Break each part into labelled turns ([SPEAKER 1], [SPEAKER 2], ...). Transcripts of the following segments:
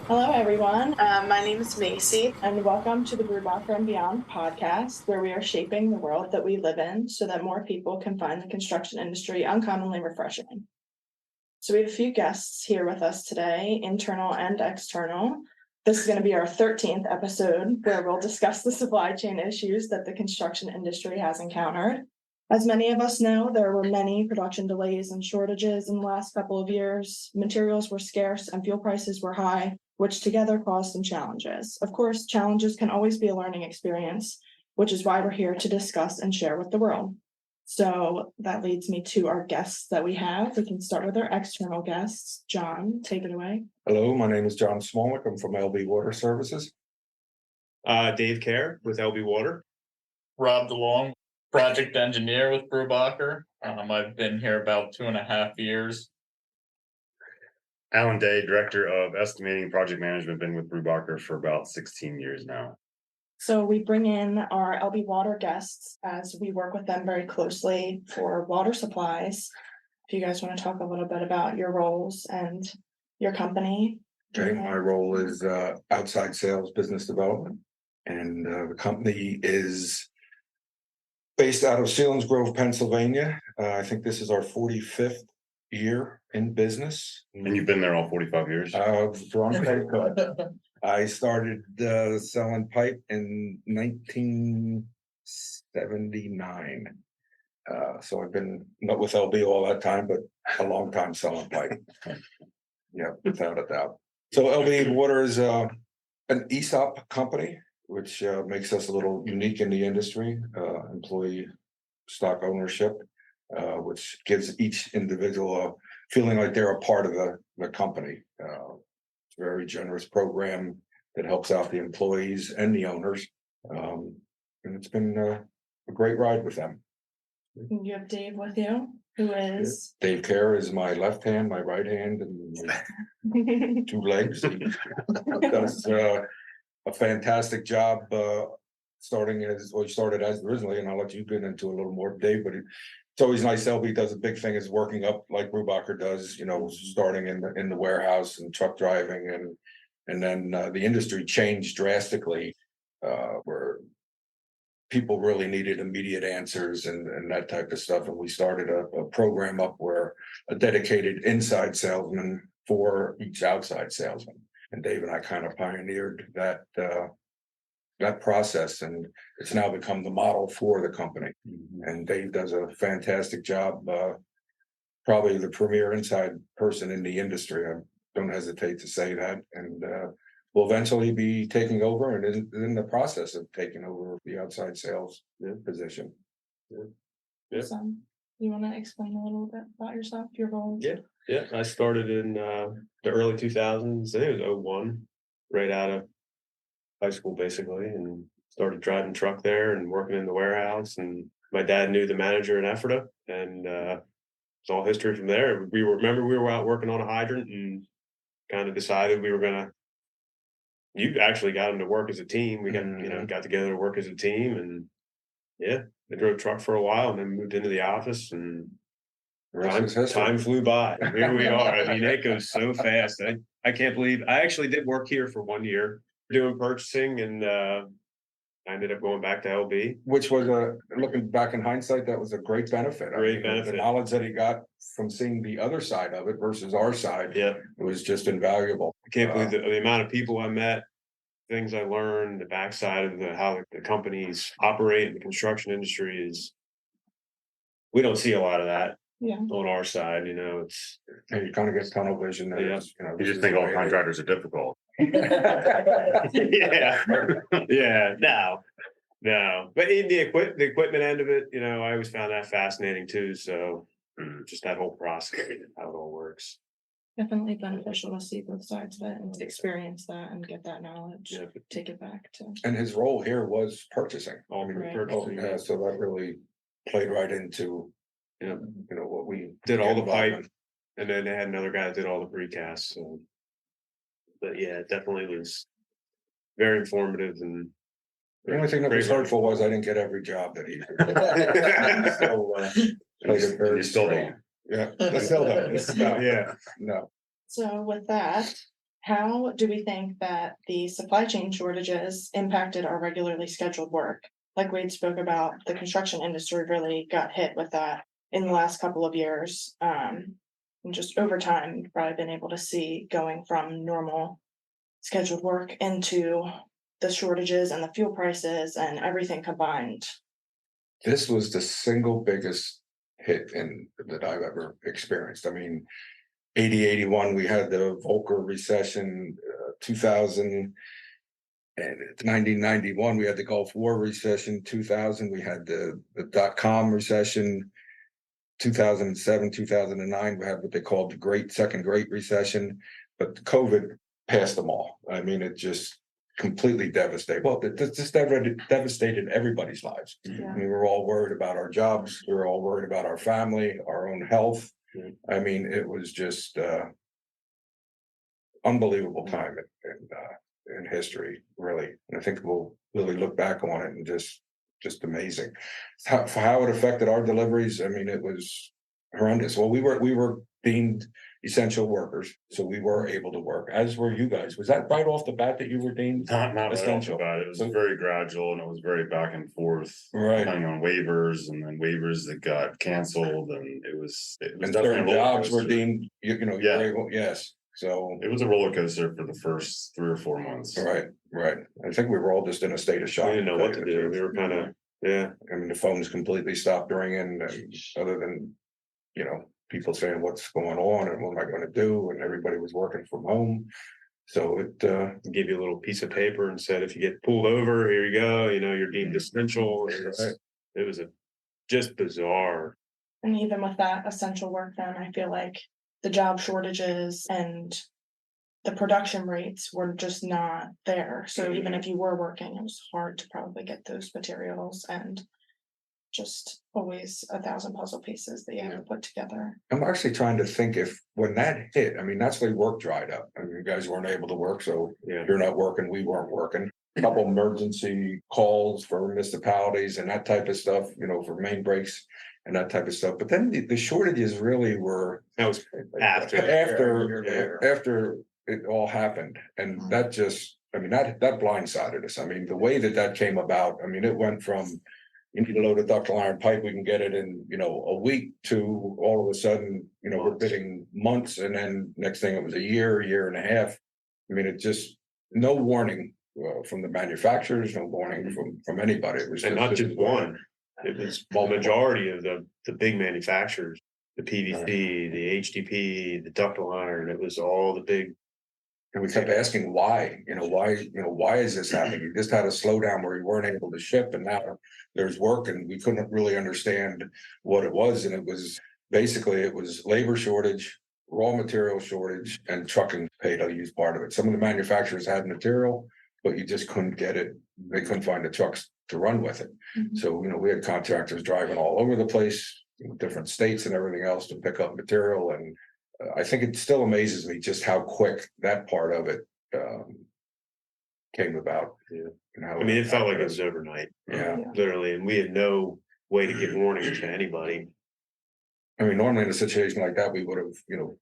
[SPEAKER 1] Hello, everyone. My name is Maecy, and welcome to the Brubacher Beyond podcast, where we are shaping the world that we live in so that more people can find the construction industry uncommonly refreshing. So we have a few guests here with us today, internal and external. This is going to be our 13th episode where we'll discuss the supply chain issues that the construction industry has encountered. As many of us know, there were many production delays and shortages in the last couple of years. Materials were scarce and fuel prices were high, which together caused some challenges. Of course, challenges can always be a learning experience, which is why we're here to discuss and share with the world. So that leads me to our guests that we have. We can start with our external guests. John, take it away.
[SPEAKER 2] Hello, my name is John Smolnik. I'm from LB Water Services.
[SPEAKER 3] Dave Kerr with LB Water.
[SPEAKER 4] Rob DeLong, project engineer with Brubacher. I've been here about 2.5 years.
[SPEAKER 5] Allan Day, director of estimating and project management, been with Brubacher for about 16 years now.
[SPEAKER 1] So we bring in our LB Water guests as we work with them very closely for water supplies. If you guys want to talk a little bit about your roles and your company.
[SPEAKER 2] Okay, my role is outside sales, business development, and the company is based out of Selinsgrove, Pennsylvania. I think this is our 45th year in business.
[SPEAKER 5] And you've been there all 45 years?
[SPEAKER 2] Strong pipe cut. I started selling pipe in 1979. So I've been not with LB all that time, but a long time selling pipe. Yeah, without a doubt. So LB Water is an ESOP company, which makes us a little unique in the industry. Employee stock ownership, which gives each individual a feeling like they're a part of the company. It's a very generous program that helps out the employees and the owners. And it's been a great ride with them.
[SPEAKER 1] You have Dave with you, who is
[SPEAKER 2] Dave Kerr is my left hand, my right hand, and my two legs. He does a fantastic job started as originally, and I'll let you get into a little more, Dave, but it's always nice. LB does a big thing is working up like Brubacher does, starting in the warehouse and truck driving, and then the industry changed drastically where people really needed immediate answers and that type of stuff. And we started a program up where a dedicated inside salesman for each outside salesman. And Dave and I kind of pioneered that process, and it's now become the model for the company. And Dave does a fantastic job, probably the premier inside person in the industry. I don't hesitate to say that. And will eventually be taking over and is in the process of taking over the outside sales position.
[SPEAKER 1] So you want to explain a little bit about yourself, your role?
[SPEAKER 3] Yeah. I started in the early 2000s. I think it was 01, right out of high school, basically, and started driving truck there and working in the warehouse. And my dad knew the manager in Ephrata, and it's all history from there. We were out working on a hydrant and kind of decided we were gonna. You actually got them to work as a team. We got together to work as a team, and yeah, they drove truck for a while and then moved into the office, and time flew by. Here we are. I mean, it goes so fast. I can't believe I actually did work here for 1 year doing purchasing, and I ended up going back to LB.
[SPEAKER 2] Which was looking back in hindsight, that was a great benefit. The knowledge that he got from seeing the other side of it versus our side,
[SPEAKER 3] Yeah,
[SPEAKER 2] it was just invaluable.
[SPEAKER 3] I can't believe the amount of people I met, things I learned, the backside of how the companies operate in the construction industry we don't see a lot of that.
[SPEAKER 1] Yeah.
[SPEAKER 3] On our side, it's
[SPEAKER 2] And you kind of get tunnel vision.
[SPEAKER 3] Yeah.
[SPEAKER 5] You just think all contractors are difficult.
[SPEAKER 3] yeah, yeah, no. But in the equipment end of it, I always found that fascinating too. So just that whole process, how it all works.
[SPEAKER 1] Definitely beneficial to see both sides of it and to experience that and get that knowledge.
[SPEAKER 3] Yeah.
[SPEAKER 1] Take it back to.
[SPEAKER 2] And his role here was purchasing.
[SPEAKER 1] Right.
[SPEAKER 3] Purchasing.
[SPEAKER 2] So that really played right into what we
[SPEAKER 3] Did all the
[SPEAKER 2] get involved
[SPEAKER 3] pipe, and then they had another guy that did all the precast. So, but yeah, it definitely was very informative. And
[SPEAKER 2] The only thing that was hurtful was I didn't get every job that he did. So played it very
[SPEAKER 5] You still
[SPEAKER 2] strong.
[SPEAKER 5] don't.
[SPEAKER 2] Yeah, I still don't. No.
[SPEAKER 3] Yeah.
[SPEAKER 2] No.
[SPEAKER 1] So with that, How do we think that the supply chain shortages impacted our regularly scheduled work? Like Wade spoke about, the construction industry really got hit with that in the last couple of years. And just over time, you've probably been able to see going from normal scheduled work into the shortages and the fuel prices and everything combined.
[SPEAKER 2] This was the single biggest hit that I've ever experienced. I mean, 80, 81, we had the Volcker recession, 2000, and 1991, we had the Gulf War recession, 2000, we had the dot-com recession, 2007, 2009, we had what they called the second great recession, but COVID passed them all. I mean, it just completely devastated. Well, it just devastated everybody's lives.
[SPEAKER 1] Yeah.
[SPEAKER 2] I mean, we were all worried about our jobs. We were all worried about our family, our own health. I mean, it was just unbelievable time in history, really. And I think we'll really look back on it and just amazing. How it affected our deliveries, I mean, it was horrendous. Well, we were deemed essential workers, so we were able to work, as were you guys. Was that right off the bat that you were deemed?
[SPEAKER 5] Not right off the
[SPEAKER 2] Essential.
[SPEAKER 5] bat. It was very gradual and it was very back and forth.
[SPEAKER 2] Right.
[SPEAKER 5] Depending on waivers and then waivers that got canceled, and it was
[SPEAKER 2] And
[SPEAKER 5] definitely
[SPEAKER 2] certain
[SPEAKER 5] a roller
[SPEAKER 2] jobs were
[SPEAKER 5] coaster.
[SPEAKER 2] deemed, you know,
[SPEAKER 5] Yeah.
[SPEAKER 2] yes. So,
[SPEAKER 5] It was a roller coaster for the first 3 or 4 months.
[SPEAKER 2] right. I think we were all just in a state of shock.
[SPEAKER 3] We didn't know what to do. We were kind of, yeah.
[SPEAKER 2] I mean, the phones completely stopped ringing, and other than, you know, people saying what's going on and what am I going to do, and everybody was working from home. So it
[SPEAKER 3] Give you a little piece of paper and said, if you get pulled over, here you go, you know, you're deemed essential. It was just bizarre.
[SPEAKER 1] And even with that essential work, then I feel like the job shortages and the production rates were just not there. So even if you were working, it was hard to probably get those materials, and just always 1,000 puzzle pieces that you have to put together.
[SPEAKER 2] I'm actually trying to think if when that hit, I mean, that's when work dried up. I mean, you guys weren't able to work, so
[SPEAKER 3] Yeah.
[SPEAKER 2] you're not working, we weren't working. A couple emergency calls for municipalities and that type of stuff, you know, for main breaks and that type of stuff. But then the shortages really were
[SPEAKER 3] That was after.
[SPEAKER 2] after it all happened. And that just, I mean, that blindsided us. I mean, the way that came about, I mean, it went from, you need to load a ductile iron pipe, we can get it in, you know, a week, to all of a sudden, you know, we're bidding months, and then next thing it was a year and a half. I mean, it just, no warning from the manufacturers, no warning from anybody. It was
[SPEAKER 3] And not just one. It was the majority of the big manufacturers, the PVC, the HDP, the ductile iron. It was all the big.
[SPEAKER 2] And we kept asking why, why is this happening? You just had a slowdown where we weren't able to ship, and now there's work, and we couldn't really understand what it was. And it was labor shortage, raw material shortage, and trucking paid a huge part of it. Some of the manufacturers had material, but you just couldn't get it. They couldn't find the trucks to run with it. So, you know, we had contractors driving all over the place, different states and everything else, to pick up material. And I think it still amazes me just how quick that part of it came about.
[SPEAKER 3] Yeah.
[SPEAKER 2] And how
[SPEAKER 3] I mean, it felt like it was overnight.
[SPEAKER 2] Yeah.
[SPEAKER 3] Literally, and we had no way to give warning to anybody.
[SPEAKER 2] I mean, normally in a situation like that, we would have, you know,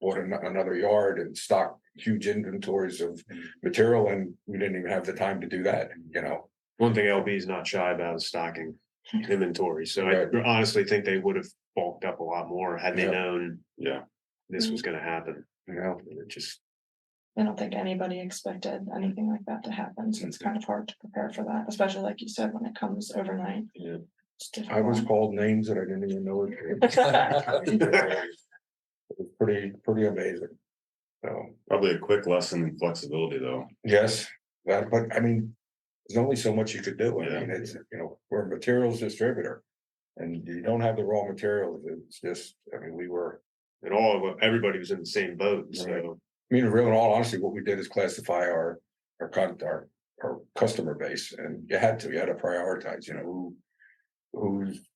[SPEAKER 2] bought another yard and stocked huge inventories of material, and we didn't even have the time to do that, you know.
[SPEAKER 3] One thing LB is not shy about is stocking inventory. So I honestly think they would have bulked up a lot more had they known this was going to happen.
[SPEAKER 2] You know,
[SPEAKER 3] It just,
[SPEAKER 1] I don't think anybody expected anything like that to happen, so it's kind of hard to prepare for that, especially like you said, when it comes overnight.
[SPEAKER 3] yeah.
[SPEAKER 2] I was called names that I didn't even know. It was pretty amazing. So,
[SPEAKER 5] Probably a quick lesson in flexibility, though.
[SPEAKER 2] yes, but I mean, there's only so much you could do. I
[SPEAKER 5] Yeah.
[SPEAKER 2] mean, it's, you know, we're a materials distributor, and you don't have the raw materials. It's just, I mean,
[SPEAKER 3] Everybody was in the same boat. So
[SPEAKER 2] Right. I mean, in all honesty, what we did is classify our customer base, and you had to prioritize, you know, who's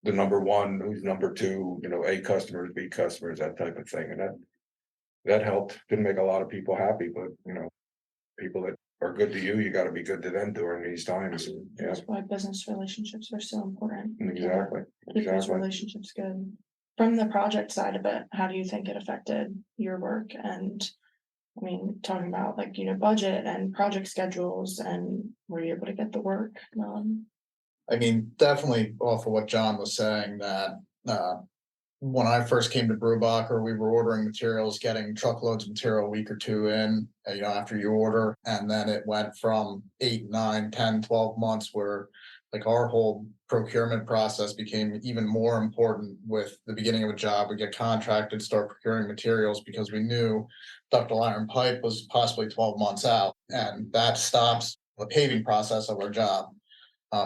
[SPEAKER 2] the number one, who's number two, you know, A customers, B customers, that type of thing. And that helped. Didn't make a lot of people happy, but, you know, people that are good to you, you got to be good to them during these times. And, yeah,
[SPEAKER 1] That's why business relationships are so important.
[SPEAKER 2] exactly.
[SPEAKER 1] Keep those relationships good. From the project side of it, how do you think it affected your work and I mean, talking about like, budget and project schedules, and were you able to get the work done?
[SPEAKER 6] I mean, definitely off of what John was saying, that when I first came to Brubacher, we were ordering materials, getting truckloads of material a week or two in, after you order. And then it went from 8, 9, 10, 12 months where like our whole procurement process became even more important. With the beginning of a job, we get contracted, start procuring materials because we knew ductile iron pipe was possibly 12 months out, and that stops the paving process of our job.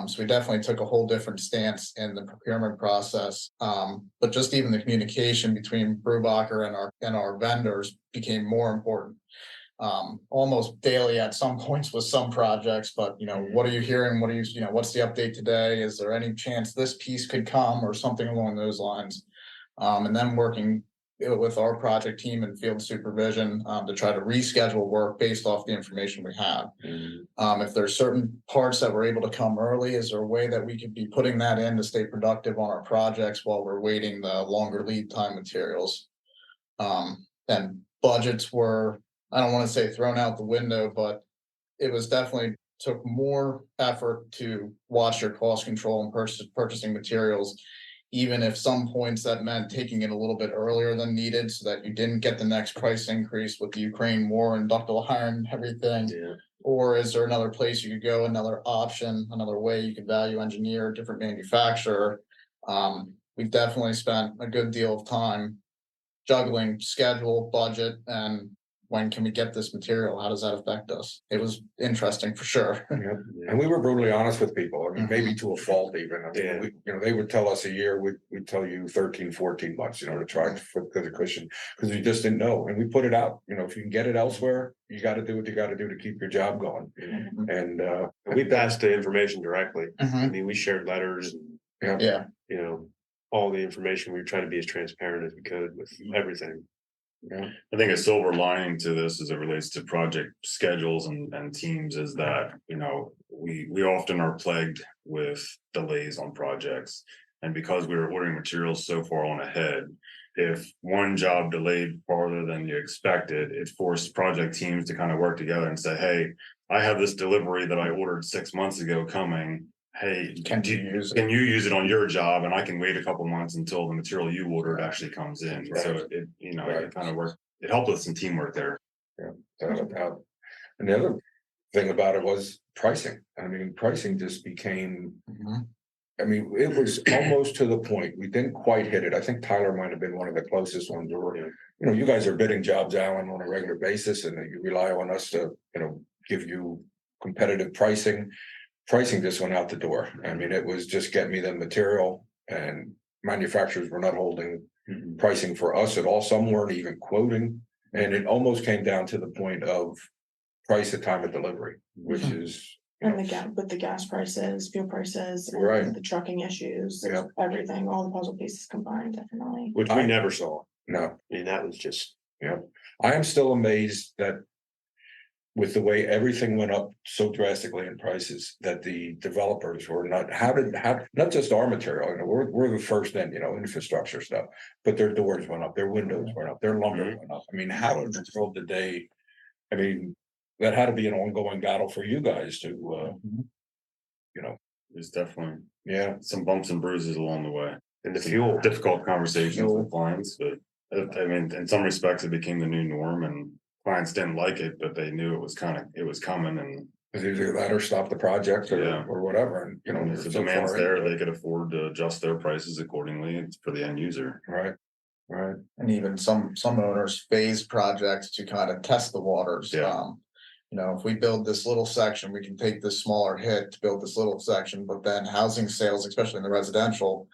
[SPEAKER 6] So we definitely took a whole different stance in the procurement process. But just even the communication between Brubacher and our vendors became more important. Almost daily at some points with some projects, but what are you hearing? What are what's the update today? Is there any chance this piece could come, or something along those lines? And then working with our project team and field supervision to try to reschedule work based off the information we have. If there's certain parts that we're able to come early, is there a way that we could be putting that in to stay productive on our projects while we're waiting the longer lead time materials? And budgets were, I don't want to say thrown out the window, but it was definitely took more effort to watch your cost control and purchasing materials, even if some points that meant taking it a little bit earlier than needed so that you didn't get the next price increase with the Ukraine war and ductile iron and everything.
[SPEAKER 3] Yeah.
[SPEAKER 6] Or is there another place you could go, another option, another way you could value engineer a different manufacturer? We've definitely spent a good deal of time juggling schedule, budget, and when can we get this material? How does that affect us? It was interesting for sure.
[SPEAKER 2] And we were brutally honest with people. I mean, maybe to a fault even. I mean,
[SPEAKER 3] Yeah.
[SPEAKER 2] they would tell us a year, we'd tell you 13, 14 months, to try to put the cushion, because we just didn't know. And we put it out, if you can get it elsewhere, you got to do what you got to do to keep your job going. And
[SPEAKER 3] We passed the information directly. I
[SPEAKER 6] Mhm.
[SPEAKER 3] mean, we shared letters and,
[SPEAKER 6] Yeah.
[SPEAKER 3] all the information. We tried to be as transparent as we could with everything.
[SPEAKER 5] I think a silver lining to this as it relates to project schedules and teams is that, we often are plagued with delays on projects. And because we were ordering materials so far on ahead, if one job delayed farther than you expected, it forced project teams to kind of work together and say, hey, I have this delivery that I ordered 6 months ago coming. Hey,
[SPEAKER 6] Can you use it?
[SPEAKER 5] Can you use it on your job? And I can wait a couple months until the material you ordered actually comes in. So it kind of worked. It helped with some teamwork there.
[SPEAKER 2] without a doubt. And the other thing about it was pricing. I mean, pricing just became, I mean, it was almost to the point, we didn't quite hit it. I think Tyler might have been one of the closest ones where, you guys are bidding jobs, Allan, on a regular basis, and you rely on us to, give you competitive pricing. Pricing just went out the door. I mean, it was just get me the material, and manufacturers were not holding pricing for us at all. Some weren't even quoting. And it almost came down to the point of price at time of delivery, which is.
[SPEAKER 1] And the gap with the gas prices, fuel prices, and
[SPEAKER 2] Right.
[SPEAKER 1] the trucking issues, everything, all the puzzle pieces combined, definitely.
[SPEAKER 3] Which we never saw.
[SPEAKER 2] No,
[SPEAKER 3] I mean, that was just.
[SPEAKER 2] I am still amazed that with the way everything went up so drastically in prices, that the developers were not, not just our material, we're the first in, infrastructure stuff, but their doors went up, their windows went up, their lumber went up. I mean, how in the world did they, I mean, that had to be an ongoing battle for you guys to,
[SPEAKER 5] There's definitely
[SPEAKER 2] yeah.
[SPEAKER 5] some bumps and bruises along the way.
[SPEAKER 3] And the fuel.
[SPEAKER 5] Difficult conversations with clients, but I mean, in some respects, it became the new norm, and clients didn't like it, but they knew it was coming, and
[SPEAKER 2] Either that or stop the project
[SPEAKER 5] Yeah.
[SPEAKER 2] or whatever, and
[SPEAKER 5] if the demand's there, they could afford to adjust their prices accordingly for the end user.
[SPEAKER 2] Right.
[SPEAKER 6] And even some owners phase projects to kind of test the waters.
[SPEAKER 5] Yeah.
[SPEAKER 6] If we build this little section, we can take this smaller hit to build this little section, but then housing sales, especially in the residential,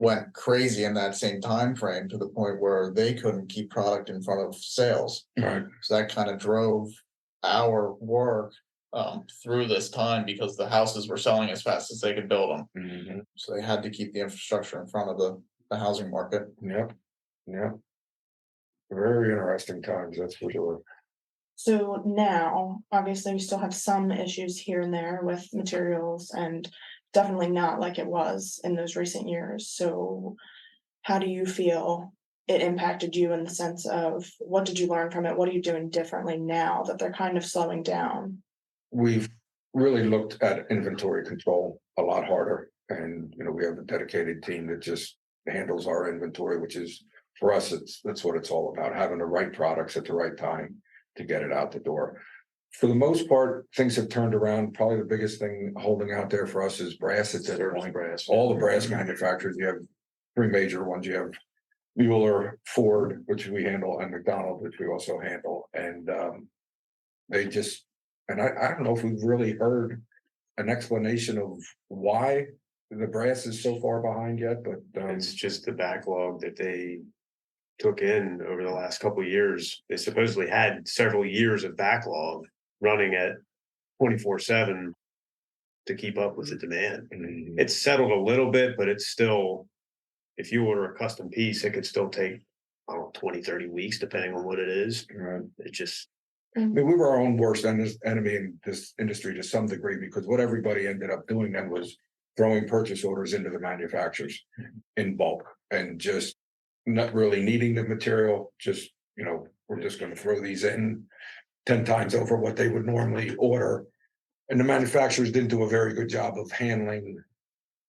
[SPEAKER 6] went crazy in that same time frame to the point where they couldn't keep product in front of sales.
[SPEAKER 2] Right.
[SPEAKER 6] So that kind of drove our work through this time, because the houses were selling as fast as they could build them. So they had to keep the infrastructure in front of the housing market.
[SPEAKER 2] Yep. Very interesting times, that's for sure.
[SPEAKER 1] So now, obviously, we still have some issues here and there with materials, and definitely not like it was in those recent years. So how do you feel it impacted you in the sense of what did you learn from it? What are you doing differently now that they're kind of slowing down?
[SPEAKER 2] We've really looked at inventory control a lot harder. And, we have a dedicated team that just handles our inventory, which is, for us, that's what it's all about, having the right products at the right time to get it out the door. For the most part, things have turned around. Probably the biggest thing holding out there for us is brass at this point. All the brass manufacturers, you have three major ones. You have Mueller, Ford, which we handle, and McDonald, which we also handle. And they just, and I don't know if we've really heard an explanation of why the brass is so far behind yet, but
[SPEAKER 3] It's just the backlog that they took in over the last couple of years. They supposedly had several years of backlog running at 24/7 to keep up with the demand. It's settled a little bit, but it's still, if you order a custom piece, it could still take, I don't know, 20-30 weeks, depending on what it is. It just,
[SPEAKER 2] I mean, we were our own worst enemy in this industry to some degree, because what everybody ended up doing then was throwing purchase orders into the manufacturers in bulk and just not really needing the material. Just, we're just going to throw these in 10 times over what they would normally order. And the manufacturers didn't do a very good job of handling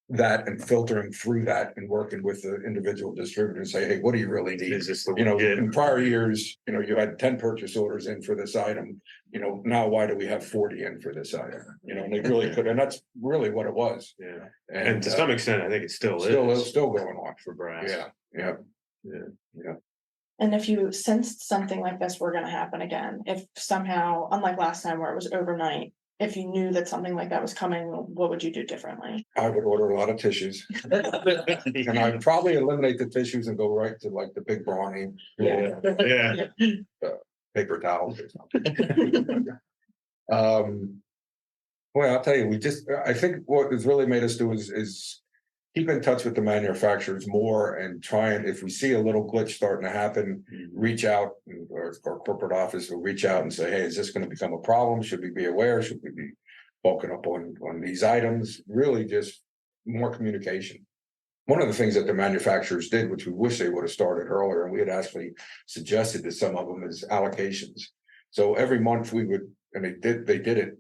[SPEAKER 2] that and filtering through that and working with the individual distributor and say, hey, what do you really need?
[SPEAKER 3] is this the
[SPEAKER 2] In prior years, you had 10 purchase orders in for this item. Now why do we have 40 in for this item? And they really could, and that's really what it was.
[SPEAKER 3] yeah. And to some extent, I think it still
[SPEAKER 2] It's
[SPEAKER 3] is
[SPEAKER 2] still going on.
[SPEAKER 3] for brass.
[SPEAKER 2] Yeah.
[SPEAKER 1] And if you sensed something like this were gonna happen again, if somehow, unlike last time where it was overnight, if you knew that something like that was coming, what would you do differently?
[SPEAKER 2] I would order a lot of tissues and I'd probably eliminate the tissues and go right to like the big brawny
[SPEAKER 3] Yeah.
[SPEAKER 2] paper towels or something. Well, I'll tell you, I think what has really made us do is keep in touch with the manufacturers more and try, and if we see a little glitch starting to happen, reach out, or our corporate office will reach out and say, hey, is this going to become a problem? Should we be aware? Should we be bulking up on these items? Really just more communication. One of the things that the manufacturers did, which we wish they would have started earlier, and we had actually suggested to some of them, is allocations. So every month we would, and they did it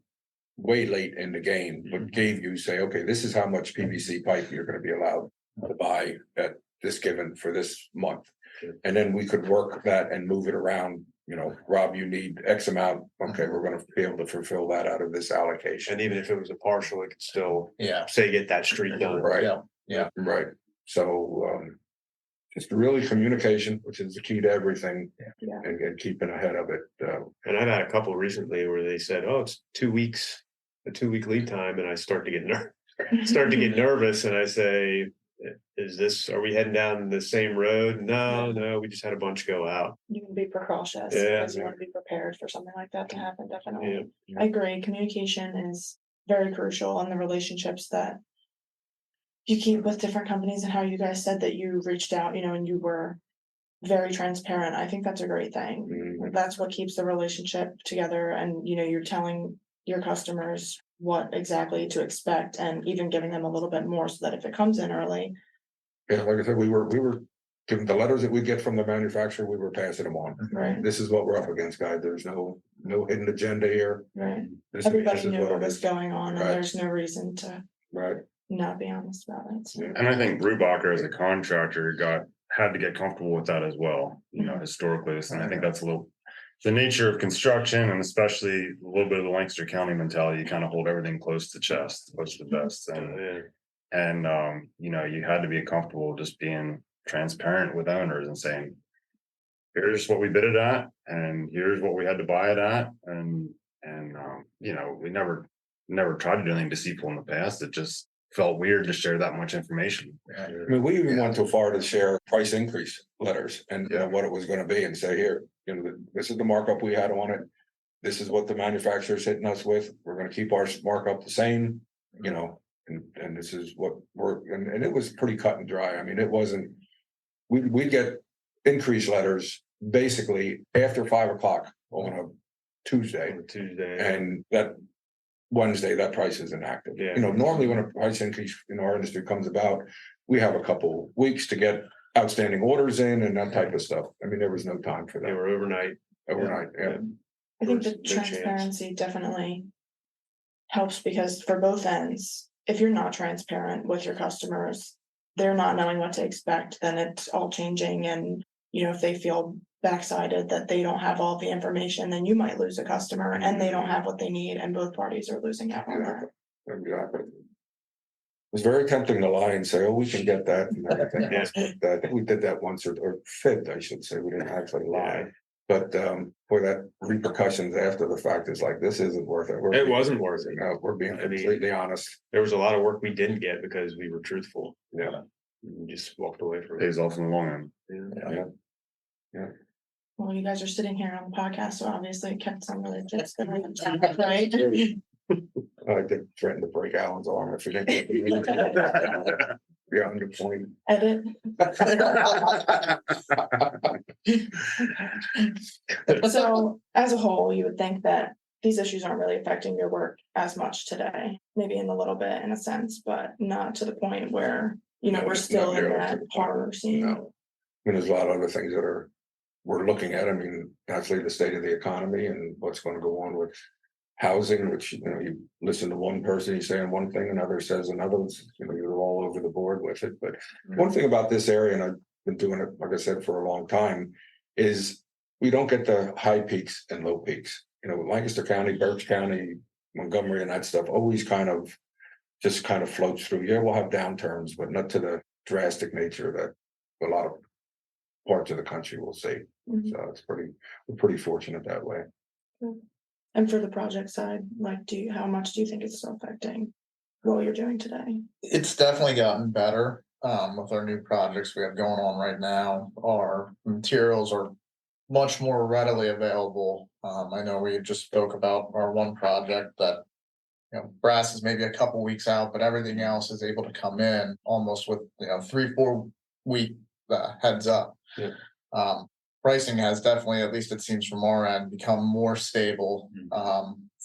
[SPEAKER 2] way late in the game, but gave you, say, okay, this is how much PVC pipe you're going to be allowed to buy at this given for this month. And then we could work that and move it around. Rob, you need X amount. Okay, we're going to be able to fulfill that out of this allocation.
[SPEAKER 3] And even if it was a partial, it could still
[SPEAKER 6] Yeah.
[SPEAKER 3] say get that street done.
[SPEAKER 2] Right.
[SPEAKER 6] Yeah.
[SPEAKER 2] Right. So just really communication, which is the key to everything,
[SPEAKER 1] Yeah.
[SPEAKER 2] and keeping ahead of it.
[SPEAKER 3] And I've had a couple recently where they said, "Oh, it's 2 weeks, a 2-week lead time," and I start to get nervous, and I say, are we heading down the same road? No, we just had a bunch go out.
[SPEAKER 1] You can be precautious
[SPEAKER 3] Yeah.
[SPEAKER 1] because you want to be prepared for something like that to happen, definitely.
[SPEAKER 3] Yeah.
[SPEAKER 1] I agree, communication is very crucial in the relationships that you keep with different companies, and how you guys said that you reached out, and you were very transparent. I think that's a great thing. That's what keeps the relationship together, and you're telling your customers what exactly to expect, and even giving them a little bit more so that if it comes in early.
[SPEAKER 2] Yeah, like I said, we were giving the letters that we get from the manufacturer, we were passing them on.
[SPEAKER 1] Right.
[SPEAKER 2] This is what we're up against, guys. There's no hidden agenda here.
[SPEAKER 1] Right.
[SPEAKER 2] This
[SPEAKER 1] Everybody
[SPEAKER 2] is
[SPEAKER 1] knew
[SPEAKER 2] what
[SPEAKER 1] what
[SPEAKER 2] it
[SPEAKER 1] was
[SPEAKER 2] is.
[SPEAKER 1] going on, and
[SPEAKER 2] Right.
[SPEAKER 1] there's no reason to
[SPEAKER 2] Right.
[SPEAKER 1] not be honest about it. So.
[SPEAKER 2] Yeah.
[SPEAKER 5] And I think Brubacher as a contractor had to get comfortable with that as well, historically. And I think that's the nature of construction, and especially a little bit of the Lancaster County mentality. You kind of hold everything close to the chest, close to the vest. And you had to be comfortable just being transparent with owners and saying, here's what we bid it at, and here's what we had to buy it at. And we never tried to do anything deceitful in the past. It just felt weird to share that much information.
[SPEAKER 2] I mean, we even went so far to share price increase letters and what it was going to be, and say, here, this is the markup we had on it. This is what the manufacturer's hitting us with. We're going to keep our markup the same, and this is what and it was pretty cut and dry. I mean, it wasn't, we'd get increase letters basically after 5 o'clock on a Tuesday, and that Wednesday, that price is inactive.
[SPEAKER 3] Yeah.
[SPEAKER 2] Normally when a price increase in our industry comes about, we have a couple weeks to get outstanding orders in and that type of stuff. I mean, there was no time for
[SPEAKER 3] They
[SPEAKER 2] that
[SPEAKER 3] were overnight.
[SPEAKER 2] overnight. Yeah.
[SPEAKER 1] I think the
[SPEAKER 3] There's no chance.
[SPEAKER 1] transparency definitely helps, because for both ends, if you're not transparent with your customers, they're not knowing what to expect, then it's all changing. And, you know, if they feel backsided that they don't have all the information, then you might lose a customer and they don't have what they need, and both parties are losing out on that.
[SPEAKER 2] Exactly. It was very tempting to lie and say, oh, we can get that and everything else, but I think we did that once or fibbed, I should say. We didn't actually lie. But for that repercussions after the fact is like, this isn't worth it.
[SPEAKER 3] It wasn't worth it.
[SPEAKER 2] No, we're being
[SPEAKER 3] I mean-
[SPEAKER 2] completely honest.
[SPEAKER 3] There was a lot of work we didn't get because we were truthful.
[SPEAKER 2] Yeah.
[SPEAKER 3] We just walked away from it.
[SPEAKER 5] Pays off in the long end.
[SPEAKER 3] Yeah.
[SPEAKER 1] Well, you guys are sitting here on the podcast, so obviously it kept some relationships going, right?
[SPEAKER 2] I think threatened to break Allan's arm if he didn't get the beyond the point.
[SPEAKER 1] Edit. So as a whole, you would think that these issues aren't really affecting your work as much today, maybe in a little bit in a sense, but not to the point where, you know,
[SPEAKER 2] No,
[SPEAKER 1] we're
[SPEAKER 2] not
[SPEAKER 1] still in
[SPEAKER 2] nearly
[SPEAKER 1] that
[SPEAKER 2] to the point.
[SPEAKER 1] horror scene.
[SPEAKER 2] No. I mean, there's a lot of other things that we're looking at. I mean, naturally, the state of the economy and what's going to go on with housing, which, you know, you listen to one person, he's saying one thing, another says another, you know, you're all over the board with it. But one thing about this area, and I've been doing it, like I said, for a long time, is we don't get the high peaks and low peaks. You know, Lancaster County, Berks County, Montgomery and that stuff always kind of floats through. Yeah, we'll have downturns, but not to the drastic nature that a lot of parts of the country will see.
[SPEAKER 1] Mhm.
[SPEAKER 2] So we're pretty fortunate that way.
[SPEAKER 1] And for the project side, like, how much do you think it's still affecting what you're doing today?
[SPEAKER 6] It's definitely gotten better, with our new projects we have going on right now. Our materials are much more readily available. I know we just spoke about our one project that, you know, brass is maybe a couple weeks out, but everything else is able to come in almost with, you know, 3-4 week heads up.
[SPEAKER 3] Yeah.
[SPEAKER 6] Pricing has definitely, at least it seems from our end, become more stable.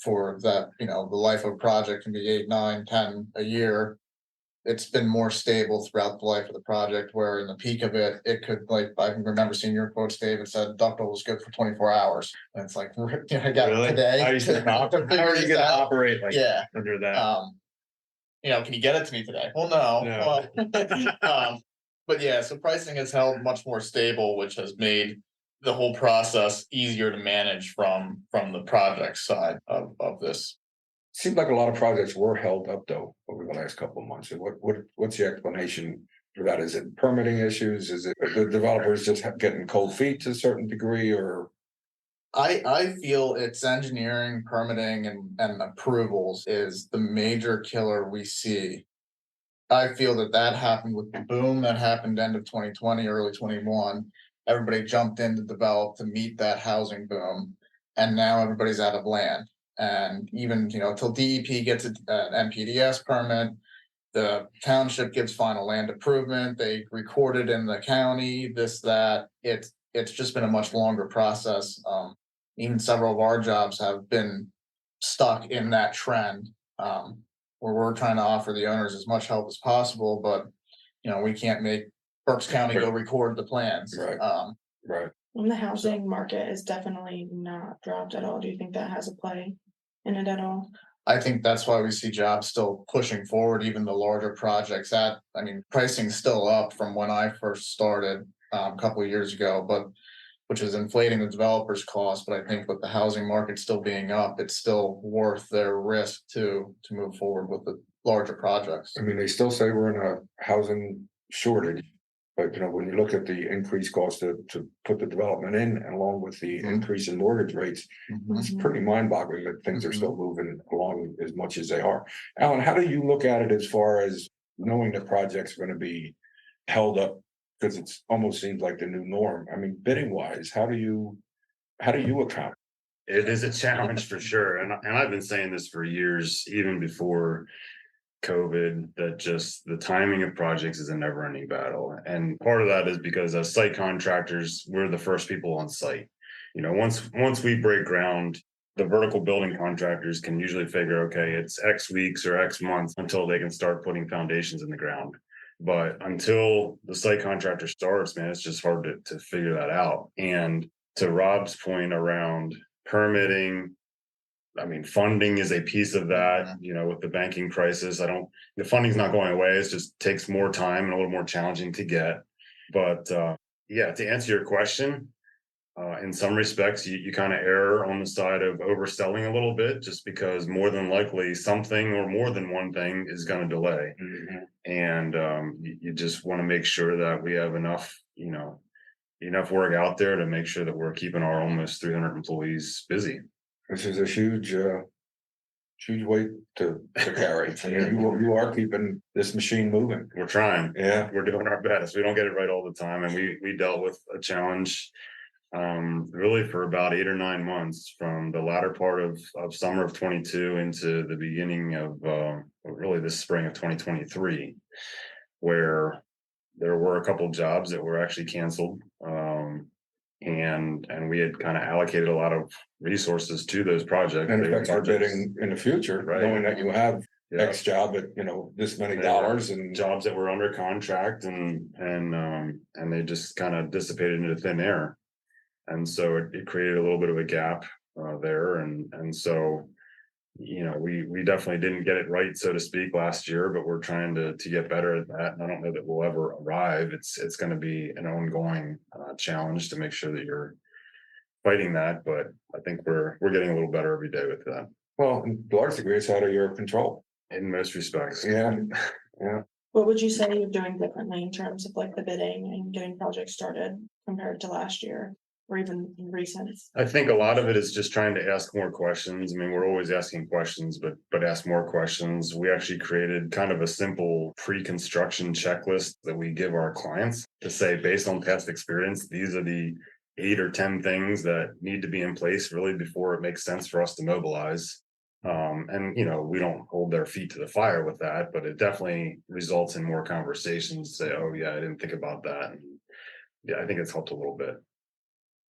[SPEAKER 6] For that, you know, the life of a project can be 8, 9, 10 a year. It's been more stable throughout the life of the project, where in the peak of it, it could, like, I can remember seeing your quotes, Dave, it said ductile was good for 24 hours. And it's like, you know, I got
[SPEAKER 3] Really?
[SPEAKER 6] today.
[SPEAKER 3] How are you gonna
[SPEAKER 6] to figure
[SPEAKER 3] how are you
[SPEAKER 6] this
[SPEAKER 3] gonna
[SPEAKER 6] out.
[SPEAKER 3] operate like
[SPEAKER 6] Yeah.
[SPEAKER 3] under that?
[SPEAKER 6] You know, can you get it to me today? Well, no. But yeah, so pricing has held much more stable, which has made the whole process easier to manage from the project side of this.
[SPEAKER 2] Seemed like a lot of projects were held up though over the last couple of months. And what's the explanation for that? Is it permitting issues? Is it the developers just getting cold feet to a certain degree, or?
[SPEAKER 6] I feel it's engineering, permitting and approvals is the major killer we see. I feel that happened with the boom that happened end of 2020, early 21. Everybody jumped in to develop to meet that housing boom. And now everybody's out of land. And even, you know, till DEP gets an NPDS permit, the township gives final land improvement, they record it in the county, this, that, it's just been a much longer process. Even several of our jobs have been stuck in that trend. Where we're trying to offer the owners as much help as possible, but, you know, we can't make Berks County go record the plans.
[SPEAKER 2] Right. Right.
[SPEAKER 1] And the housing market is definitely not dropped at all. Do you think that has a play in it at all?
[SPEAKER 6] I think that's why we see jobs still pushing forward, even the larger projects pricing's still up from when I first started a couple of years ago, but which is inflating the developer's cost. But I think with the housing market still being up, it's still worth their risk to move forward with the larger projects.
[SPEAKER 2] I mean, they still say we're in a housing shortage. But, you know, when you look at the increased cost to put the development in, along with the increase in mortgage rates, it's pretty mind-boggling that things are still moving along as much as they are. Allan, how do you look at it as far as knowing the project's going to be held up? Because it almost seems like the new norm. I mean, bidding wise, how do you account?
[SPEAKER 5] It is a challenge for sure. And I've been saying this for years, even before COVID, that just the timing of projects is a never ending battle. And part of that is because as site contractors, we're the first people on site. You know, once we break ground, the vertical building contractors can usually figure, okay, it's X weeks or X months until they can start putting foundations in the ground. But until the site contractor starts, man, it's just hard to figure that out. And to Rob's point around permitting, I mean, funding is a piece of that, you know, with the banking crisis. The funding's not going away. It just takes more time and a little more challenging to get. But yeah, to answer your question, in some respects, you kind of err on the side of overselling a little bit, just because more than likely something or more than one thing is going to delay. And you just want to make sure that we have enough, you know, enough work out there to make sure that we're keeping our almost 300 employees busy.
[SPEAKER 2] Which is a huge weight to carry. I mean, you are keeping this machine moving.
[SPEAKER 5] We're trying.
[SPEAKER 2] Yeah.
[SPEAKER 5] We're doing our best. We don't get it right all the time. And we dealt with a challenge really for about 8 or 9 months, from the latter part of summer of 22 into the beginning of really the spring of 2023, where there were a couple of jobs that were actually canceled. And we had kind of allocated a lot of resources to those projects.
[SPEAKER 2] And
[SPEAKER 5] They were
[SPEAKER 2] extra
[SPEAKER 5] projects-
[SPEAKER 2] bidding in the future,
[SPEAKER 5] Right.
[SPEAKER 2] knowing that you have
[SPEAKER 5] Yeah.
[SPEAKER 2] X job at, you know, this many
[SPEAKER 5] They
[SPEAKER 2] dollars and
[SPEAKER 5] jobs that were under contract, and they just kind of dissipated into thin air. And so it created a little bit of a gap there. And so, you know, we definitely didn't get it right, so to speak, last year, but we're trying to get better at that. And I don't know that we'll ever arrive. It's going to be an ongoing challenge to make sure that you're fighting that. But I think we're getting a little better every day with that,
[SPEAKER 2] well, in large degree, it's out of your control.
[SPEAKER 5] in most respects.
[SPEAKER 2] Yeah.
[SPEAKER 1] What would you say you're doing differently in terms of like the bidding and getting projects started compared to last year or even recent?
[SPEAKER 5] I think a lot of it is just trying to ask more questions. I mean, we're always asking questions, but ask more questions. We actually created kind of a simple pre-construction checklist that we give our clients to say, based on past experience, these are the 8 or 10 things that need to be in place really before it makes sense for us to mobilize. And you know, we don't hold their feet to the fire with that, but it definitely results in more conversations. Say, oh yeah, I didn't think about that. And yeah, I think it's helped a little bit.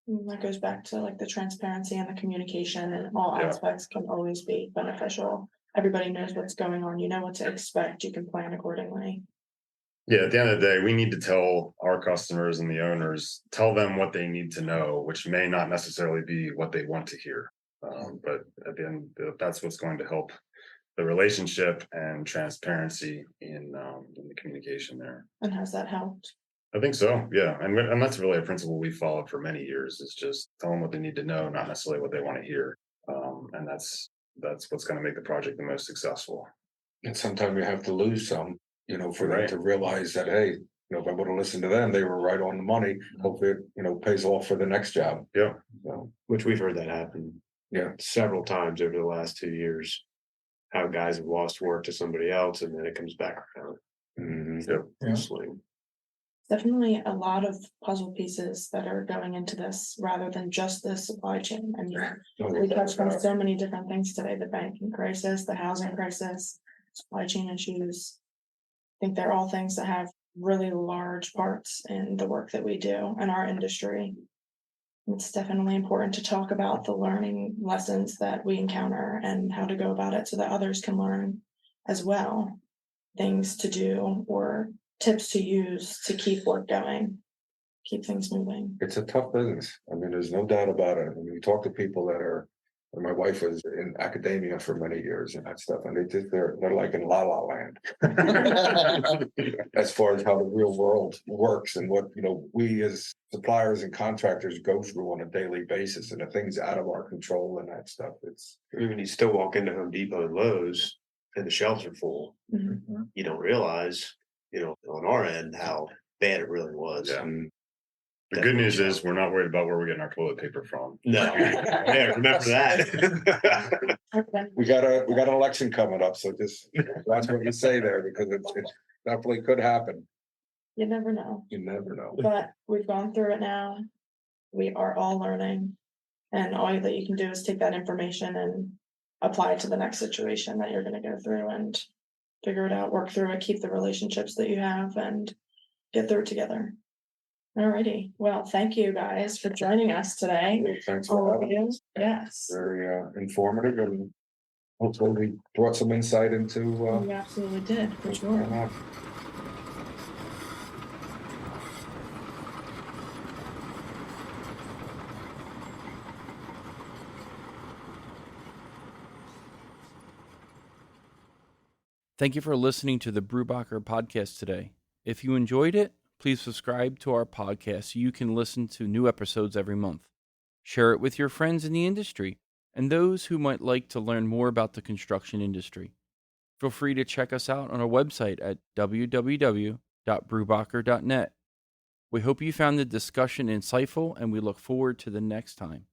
[SPEAKER 1] And that goes back to like the transparency and the communication, and all
[SPEAKER 5] Yeah.
[SPEAKER 1] aspects can always be beneficial. Everybody knows what's going on. You know what to expect. You can plan accordingly.
[SPEAKER 5] Yeah, at the end of the day, we need to tell our customers and the owners, tell them what they need to know, which may not necessarily be what they want to hear. But at the end, that's what's going to help the relationship and transparency in the communication there.
[SPEAKER 1] And has that helped?
[SPEAKER 5] I think so, yeah, and that's really a principle we followed for many years. Is just tell them what they need to know, not necessarily what they want to hear. And that's what's going to make the project the most successful.
[SPEAKER 2] And sometimes you have to lose some, you know, for them
[SPEAKER 5] Right.
[SPEAKER 2] to realize that, hey, you know, if I would have listened to them, they were right on the money. Hopefully, it, you know, pays off for the next job.
[SPEAKER 5] Yeah.
[SPEAKER 2] So,
[SPEAKER 3] Which we've heard that happen.
[SPEAKER 2] Yeah.
[SPEAKER 3] Several times over the last 2 years. How guys have lost work to somebody else and then it comes back around.
[SPEAKER 2] mhm.
[SPEAKER 6] Yeah.
[SPEAKER 3] Swing.
[SPEAKER 1] Definitely a lot of puzzle pieces that are going into this rather than just the supply chain. I mean, we touched on so many different things today: the banking crisis, the housing crisis, supply chain issues. I think they're all things that have really large parts in the work that we do in our industry. It's definitely important to talk about the learning lessons that we encounter and how to go about it so that others can learn as well. Things to do or tips to use to keep work going, keep things moving.
[SPEAKER 2] It's a tough business. I mean, there's no doubt about it. I mean, you talk to people that are, and my wife was in academia for many years and that stuff, and they're like in la la land as far as how the real world works and what, you know, we as suppliers and contractors go through on a daily basis, and the things out of our control and that stuff. It's
[SPEAKER 3] Even you still walk into Home Depot and Lowe's and the shelves are full.
[SPEAKER 1] Mhm.
[SPEAKER 3] You don't realize, you know, on our end, how bad it really was.
[SPEAKER 5] Yeah. The good news is we're not worried about where we're getting our toilet paper from.
[SPEAKER 3] No, yeah, remember that.
[SPEAKER 1] Okay.
[SPEAKER 2] we got an election coming up, so just watch what you say there, because it definitely could happen.
[SPEAKER 1] You never know,
[SPEAKER 2] You never know.
[SPEAKER 1] but we've gone through it now. We are all learning, and all that you can do is take that information and apply it to the next situation that you're going to go through and figure it out, work through it, keep the relationships that you have, and get through it together. Alrighty, well, thank you guys for joining us today.
[SPEAKER 2] Thanks
[SPEAKER 1] All
[SPEAKER 2] for
[SPEAKER 1] of
[SPEAKER 2] having
[SPEAKER 1] you,
[SPEAKER 2] us.
[SPEAKER 1] yes,
[SPEAKER 2] Very informative, and hopefully we brought some insight into
[SPEAKER 1] we absolutely did, for sure.
[SPEAKER 7] Thank you for listening to the Brubacher podcast today. If you enjoyed it, please subscribe to our podcast so you can listen to new episodes every month. Share it with your friends in the industry and those who might like to learn more about the construction industry. Feel free to check us out on our website at www.brubacher.net. We hope you found the discussion insightful, and we look forward to the next time.